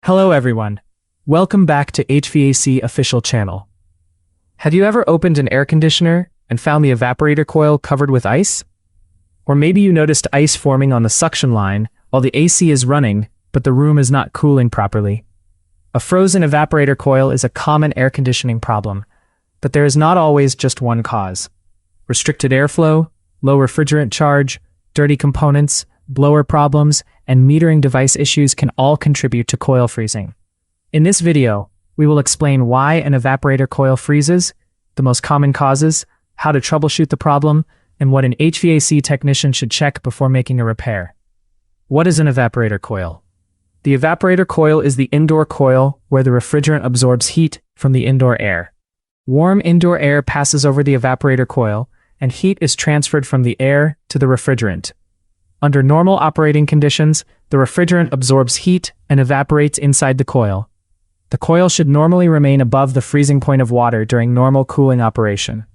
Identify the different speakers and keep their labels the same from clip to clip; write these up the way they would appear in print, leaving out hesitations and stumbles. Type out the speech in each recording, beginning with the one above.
Speaker 1: Hello everyone. Welcome back to HVAC official channel. Have you ever opened an air conditioner and found the evaporator coil covered with ice? Or maybe you noticed ice forming on the suction line while the AC is running, but the room is not cooling properly. A frozen evaporator coil is a common air conditioning problem, but there is not always just one cause. Restricted airflow, low refrigerant charge, dirty components, blower problems, and metering device issues can all contribute to coil freezing. In this video, we will explain why an evaporator coil freezes, the most common causes, how to troubleshoot the problem, and what an HVAC technician should check before making a repair. What is an evaporator coil? The evaporator coil is the indoor coil where the refrigerant absorbs heat from the indoor air. Warm indoor air passes over the evaporator coil, and heat is transferred from the air to the refrigerant. Under normal operating conditions, the refrigerant absorbs heat and evaporates inside the coil. The coil should normally remain above the freezing point of water during normal cooling operation.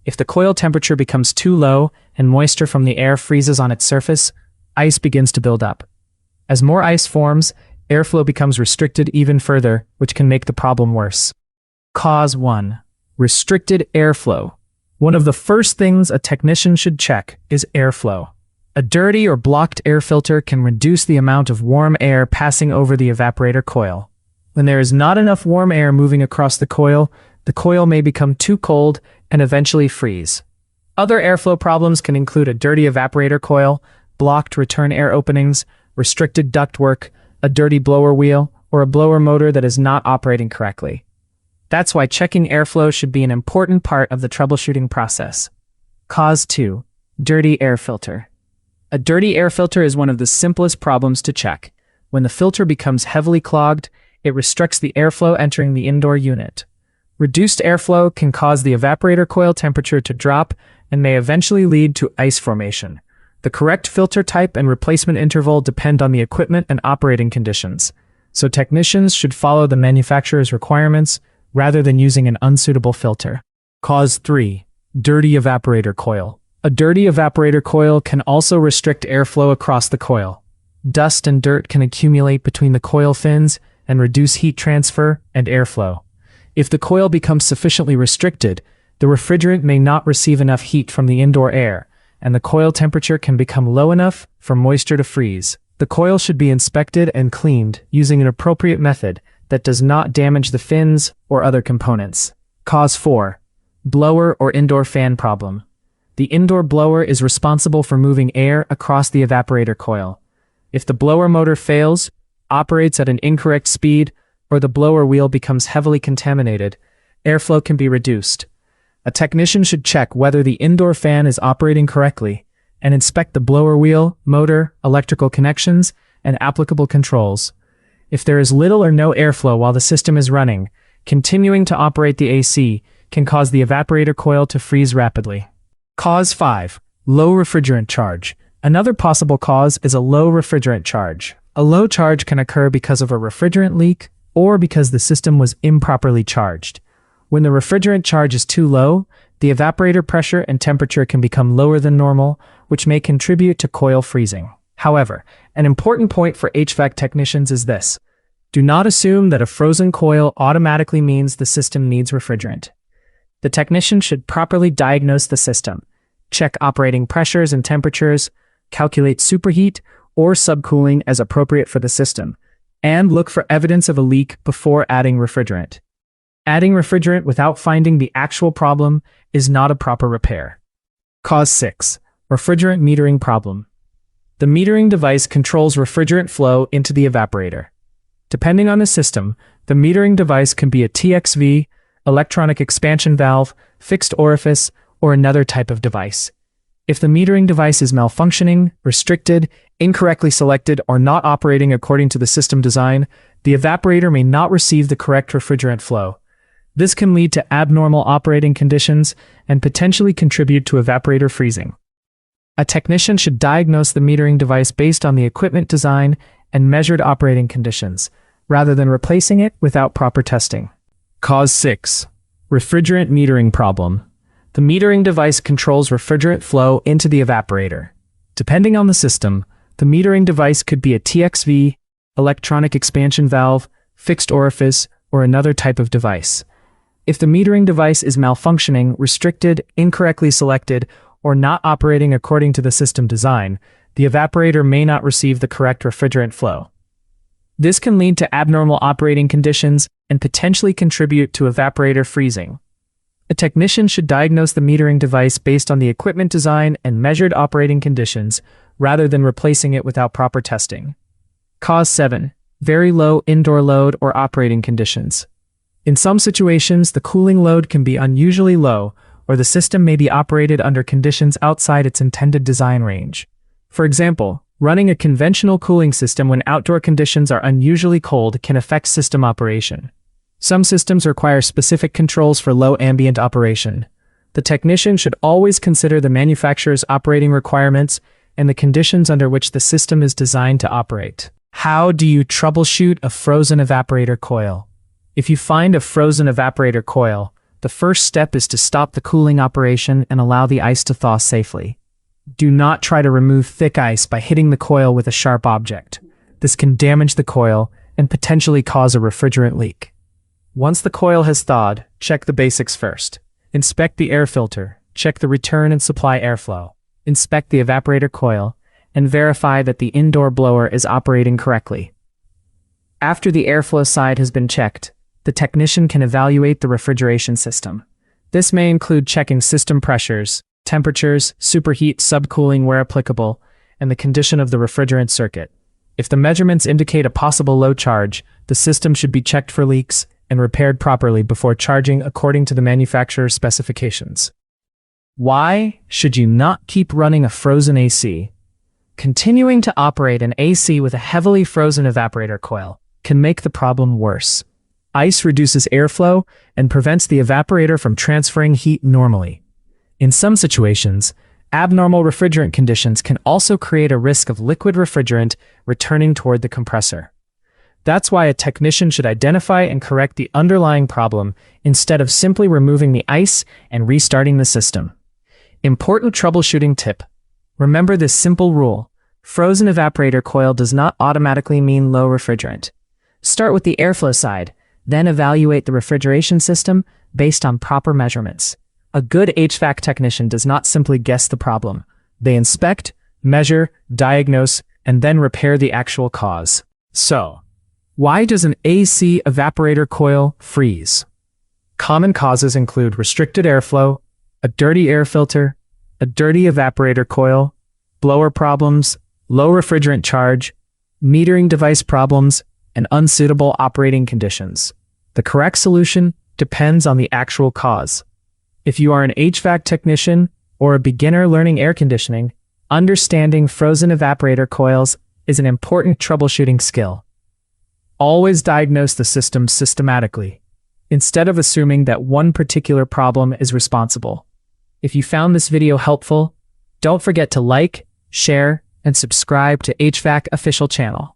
Speaker 1: If the coil temperature becomes too low and moisture from the air freezes on its surface, ice begins to build up. As more ice forms, airflow becomes restricted even further, which can make the problem worse. Cause 1. Restricted airflow. One of the first things a technician should check is airflow. A dirty or blocked air filter can reduce the amount of warm air passing over the evaporator coil. When there is not enough warm air moving across the coil may become too cold and eventually freeze. Other airflow problems can include a dirty evaporator coil, blocked return air openings, restricted ductwork, a dirty blower wheel, or a blower motor that is not operating correctly. That's why checking airflow should be an important part of the troubleshooting process. Cause 2. Dirty air filter. A dirty air filter is one of the simplest problems to check. When the filter becomes heavily clogged, it restricts the airflow entering the indoor unit. Reduced airflow can cause the evaporator coil temperature to drop and may eventually lead to ice formation. The correct filter type and replacement interval depend on the equipment and operating conditions, so technicians should follow the manufacturer's requirements rather than using an unsuitable filter. Cause 3. Dirty evaporator coil. A dirty evaporator coil can also restrict airflow across the coil. Dust and dirt can accumulate between the coil fins and reduce heat transfer and airflow. If the coil becomes sufficiently restricted, the refrigerant may not receive enough heat from the indoor air, and the coil temperature can become low enough for moisture to freeze. The coil should be inspected and cleaned using an appropriate method that does not damage the fins or other components. Cause 4. Blower or indoor fan problem. The indoor blower is responsible for moving air across the evaporator coil. If the blower motor fails, operates at an incorrect speed, or the blower wheel becomes heavily contaminated, airflow can be reduced. A technician should check whether the indoor fan is operating correctly and inspect the blower wheel, motor, electrical connections, and applicable controls. If there is little or no airflow while the system is running, continuing to operate the AC can cause the evaporator coil to freeze rapidly. Cause 5. Low refrigerant charge. Another possible cause is a low refrigerant charge. A low charge can occur because of a refrigerant leak or because the system was improperly charged. When the refrigerant charge is too low, the evaporator pressure and temperature can become lower than normal, which may contribute to coil freezing. However, an important point for HVAC technicians is this: do not assume that a frozen coil automatically means the system needs refrigerant. The technician should properly diagnose the system, check operating pressures and temperatures, calculate superheat or subcooling as appropriate for the system, and look for evidence of a leak before adding refrigerant. Adding refrigerant without finding the actual problem is not a proper repair. Cause 6. Refrigerant metering problem. The metering device controls refrigerant flow into the evaporator. Depending on the system, the metering device can be a TXV, electronic expansion valve, fixed orifice, or another type of device. If the metering device is malfunctioning, restricted, incorrectly selected, or not operating according to the system design, the evaporator may not receive the correct refrigerant flow. This can lead to abnormal operating conditions and potentially contribute to evaporator freezing. A technician should diagnose the metering device based on the equipment design and measured operating conditions, rather than replacing it without proper testing. Cause 6. Refrigerant metering problem. The metering device controls refrigerant flow into the evaporator. Depending on the system, the metering device could be a TXV, electronic expansion valve, fixed orifice, or another type of device. If the metering device is malfunctioning, restricted, incorrectly selected, or not operating according to the system design, the evaporator may not receive the correct refrigerant flow. This can lead to abnormal operating conditions and potentially contribute to evaporator freezing. A technician should diagnose the metering device based on the equipment design and measured operating conditions, rather than replacing it without proper testing. Cause 7. Very low indoor load or operating conditions. In some situations, the cooling load can be unusually low, or the system may be operated under conditions outside its intended design range. For example, running a conventional cooling system when outdoor conditions are unusually cold can affect system operation. Some systems require specific controls for low ambient operation. The technician should always consider the manufacturer's operating requirements and the conditions under which the system is designed to operate. How do you troubleshoot a frozen evaporator coil? If you find a frozen evaporator coil, the first step is to stop the cooling operation and allow the ice to thaw safely. Do not try to remove thick ice by hitting the coil with a sharp object. This can damage the coil and potentially cause a refrigerant leak. Once the coil has thawed, check the basics first. Inspect the air filter, check the return and supply airflow. Inspect the evaporator coil, and verify that the indoor blower is operating correctly. After the airflow side has been checked, the technician can evaluate the refrigeration system. This may include checking system pressures, temperatures, superheat, subcooling where applicable, and the condition of the refrigerant circuit. If the measurements indicate a possible low charge, the system should be checked for leaks and repaired properly before charging according to the manufacturer's specifications. Why should you not keep running a frozen AC? Continuing to operate an AC with a heavily frozen evaporator coil can make the problem worse. Ice reduces airflow and prevents the evaporator from transferring heat normally. In some situations, abnormal refrigerant conditions can also create a risk of liquid refrigerant returning toward the compressor. That's why a technician should identify and correct the underlying problem instead of simply removing the ice and restarting the system. Important troubleshooting tip. Remember this simple rule. Frozen evaporator coil does not automatically mean low refrigerant. Start with the airflow side, then evaluate the refrigeration system based on proper measurements. A good HVAC technician does not simply guess the problem. They inspect, measure, diagnose, and then repair the actual cause. So, why does an AC evaporator coil freeze? Common causes include restricted airflow, a dirty air filter, a dirty evaporator coil, blower problems, low refrigerant charge, metering device problems, and unsuitable operating conditions. The correct solution depends on the actual cause. If you are an HVAC technician or a beginner learning air conditioning, understanding frozen evaporator coils is an important troubleshooting skill. Always diagnose the system systematically, instead of assuming that one particular problem is responsible. If you found this video helpful, don't forget to like, share, and subscribe to HVAC Official Channel.